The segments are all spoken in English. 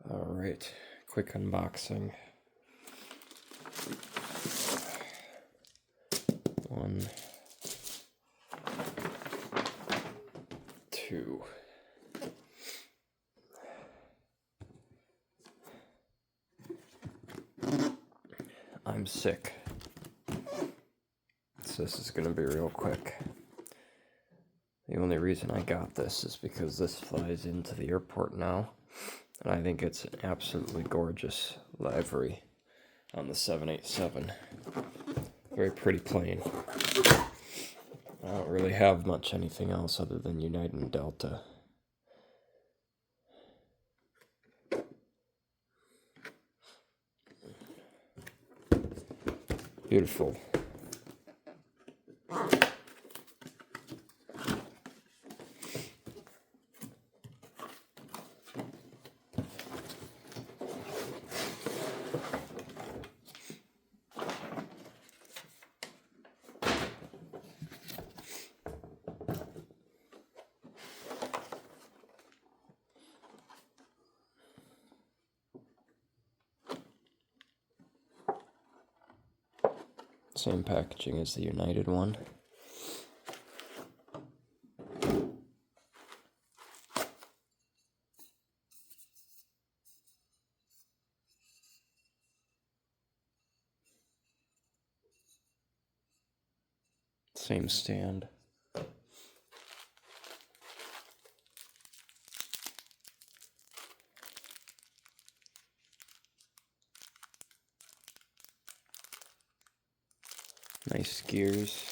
Alright, quick unboxing. One, two. I'm sick. So this is gonna be real quick. The only reason I got this is because this flies into the airport now, and I think it's an absolutely gorgeous livery on the 787. Very pretty plane. I don't really have much anything else other than United and Delta. Beautiful. Same packaging as the United one. Same stand. Nice gears.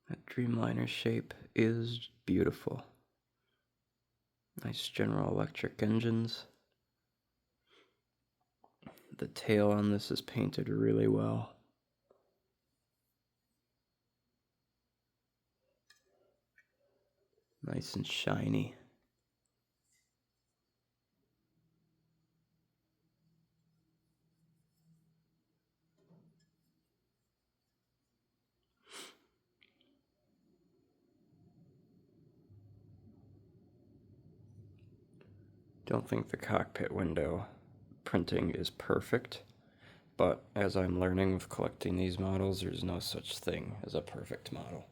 That Dreamliner shape is beautiful. Nice General Electric engines. The tail on this is painted really well. Nice and shiny. Don't think the cockpit window printing is perfect, but as I'm learning with collecting these models, there's no such thing as a perfect model.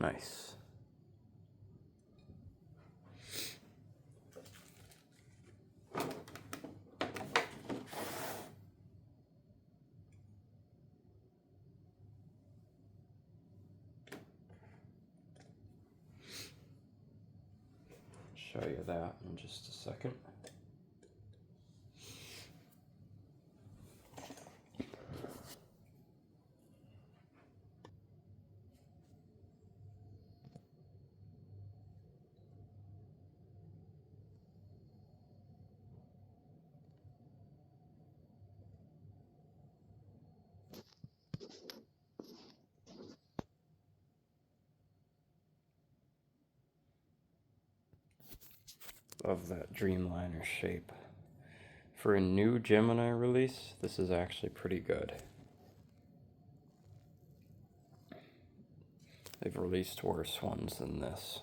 Nice. Show you that in just a second. Love that Dreamliner shape. For a new Gemini release, this is actually pretty good. They've released worse ones than this.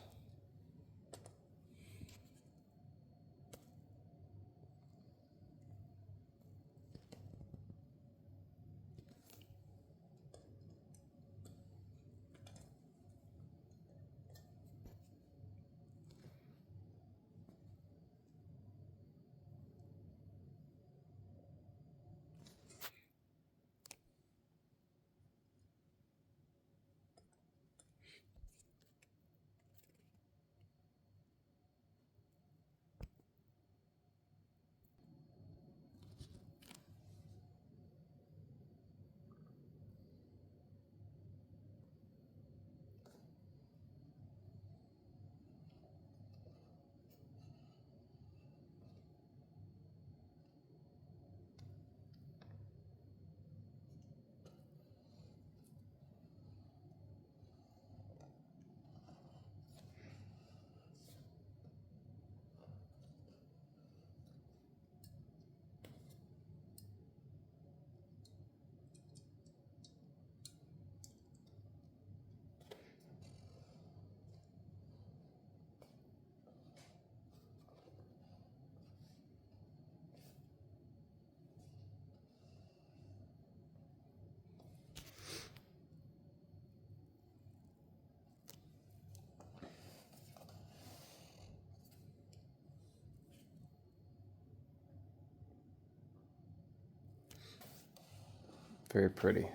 Very pretty.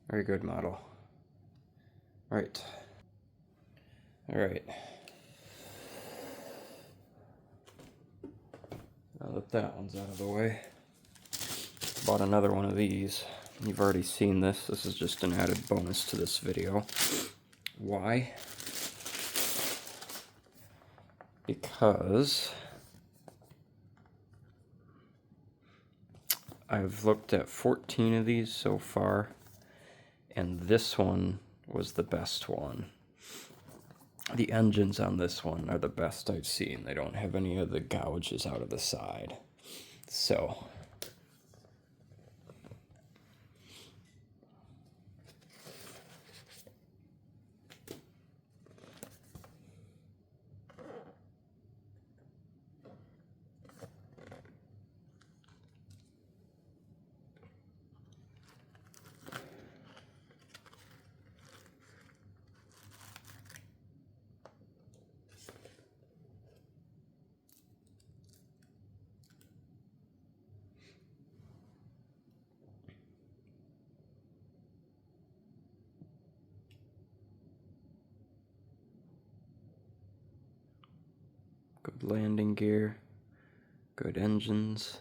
Very good model. Right. All right. Now that that one's out of the way, bought another one of these. You've already seen this. This is just an added bonus to this video. Why? Because I've looked at 14 of these so far, and this one was the best one. The engines on this one are the best I've seen. They don't have any of the gouges out of the side. So, good landing gear, good engines.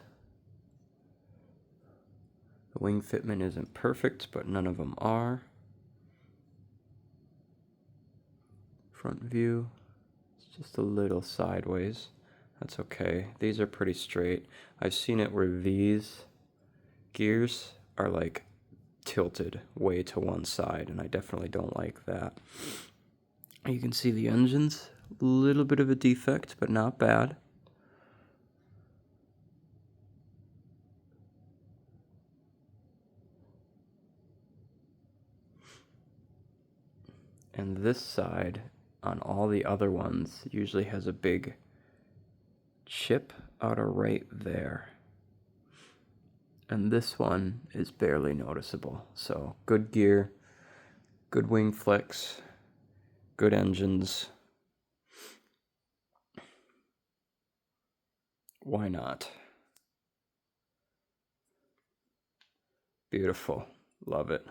The wing fitment isn't perfect, but none of them are. Front view, it's just a little sideways. That's okay. These are pretty straight. I've seen it where these gears are like tilted way to one side, and I definitely don't like that. You can see the engines, a little bit of a defect, but not bad. And this side, on all the other ones, usually has a big chip out of right there. And this one is barely noticeable. So good gear, Good wing flicks, good engines. Why not? Beautiful. Love it.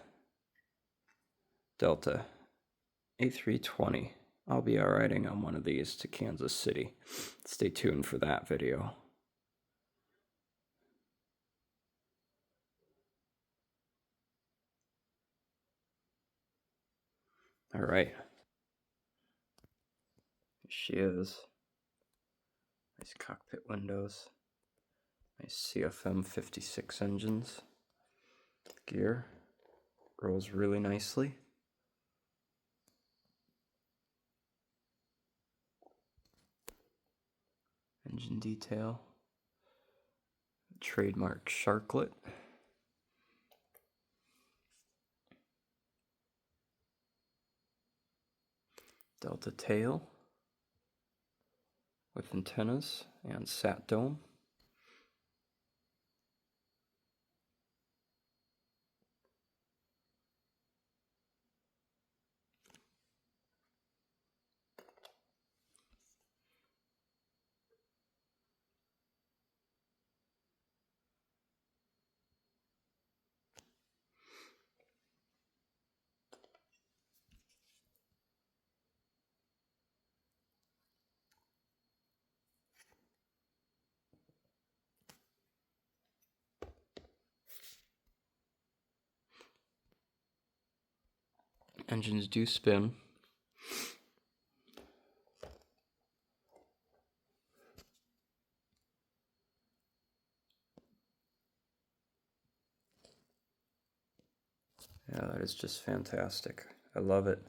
Delta A320. I'll be riding on one of these to Kansas City. Stay tuned for that video. All right. Here she is. Nice cockpit windows. Nice CFM 56 engines. Gear rolls really nicely. Engine detail. Trademark sharklet. Delta tail with antennas and sat dome. Engines do spin. Yeah, that is just fantastic. I love it.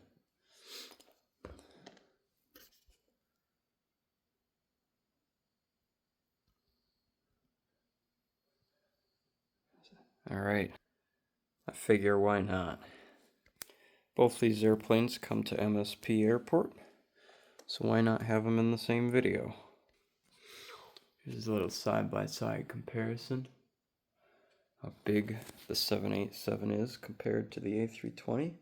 All right. I figure why not? Both these airplanes come to MSP Airport, so why not have them in the same video? Here's a little side-by-side comparison. How big the 787 is compared to the A320.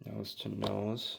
Nose to nose.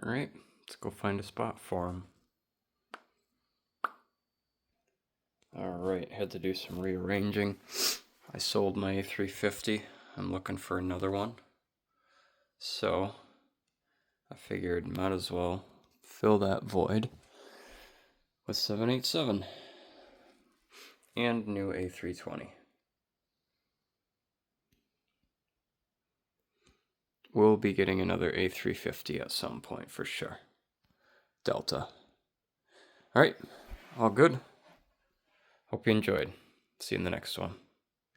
All right, let's go find a spot for them. All right, had to do some rearranging. I sold my A350. I'm looking for another one. So I figured might as well fill that void with 787. and new A320. We'll be getting another A350 at some point for sure. Delta. All right, all good. Hope you enjoyed. See you in the next one.